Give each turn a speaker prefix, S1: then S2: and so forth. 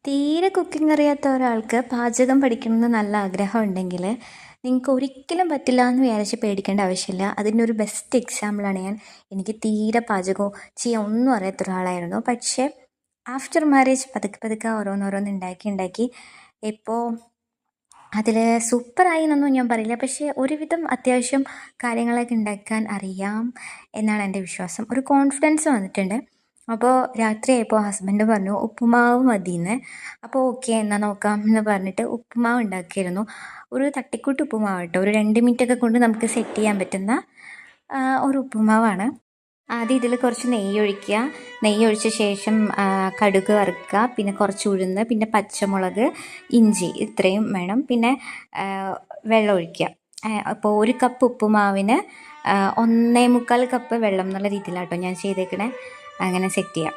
S1: തീരെ കുക്കിംഗ് അറിയാത്ത ഒരാൾക്ക് പാചകം പഠിക്കണമെന്ന് നല്ല ആഗ്രഹം ഉണ്ടെങ്കിൽ നിങ്ങൾക്ക് ഒരിക്കലും പറ്റില്ല എന്ന് വിചാരിച്ച് പേടിക്കേണ്ട ആവശ്യമില്ല. അതിൻ്റെ ഒരു ബെസ്റ്റ് എക്സാമ്പിളാണ് ഞാൻ. എനിക്ക് തീരെ പാചകമോ ചെയ്യാൻ ഒന്നും അറിയാത്ത ഒരാളായിരുന്നു. പക്ഷേ ആഫ്റ്റർ മാരേജ് പതുക്കെ പതുക്കെ ഓരോന്നോരോന്ന് ഉണ്ടാക്കി ഉണ്ടാക്കി ഇപ്പോൾ അതിൽ സൂപ്പറായി എന്നൊന്നും ഞാൻ പറയില്ല. പക്ഷേ ഒരുവിധം അത്യാവശ്യം കാര്യങ്ങളൊക്കെ ഉണ്ടാക്കാൻ അറിയാം എന്നാണ് എൻ്റെ വിശ്വാസം. ഒരു കോൺഫിഡൻസ് വന്നിട്ടുണ്ട്. അപ്പോൾ രാത്രിയായപ്പോൾ ഹസ്ബൻഡ് പറഞ്ഞു ഉപ്പുമാവ് മതിയെന്ന്. അപ്പോൾ ഓക്കെ എന്നാൽ നോക്കാം എന്ന് പറഞ്ഞിട്ട് ഉപ്പുമാവ് ഉണ്ടാക്കിയിരുന്നു. ഒരു തട്ടിക്കൂട്ട് ഉപ്പുമാവ് കേട്ടോ. ഒരു 2 മിനിറ്റൊക്കെ കൊണ്ട് നമുക്ക് സെറ്റ് ചെയ്യാൻ പറ്റുന്ന ഒരു ഉപ്പുമാവാണ്. ആദ്യം ഇതിൽ കുറച്ച് നെയ്യ് ഒഴിക്കുക. നെയ്യ് ഒഴിച്ച ശേഷം കടുക് വറുക്കുക, പിന്നെ കുറച്ച് ഉഴുന്ന്, പിന്നെ പച്ചമുളക്, ഇഞ്ചി ഇത്രയും വേണം. പിന്നെ വെള്ളം ഒഴിക്കുക. അപ്പോൾ 1 കപ്പ് ഉപ്പുമാവിന് 1.25 കപ്പ് വെള്ളം എന്നുള്ള രീതിയിലാട്ടോ ഞാൻ ചെയ്തേക്കണേ. അങ്ങനെ സെറ്റ് ചെയ്യാം.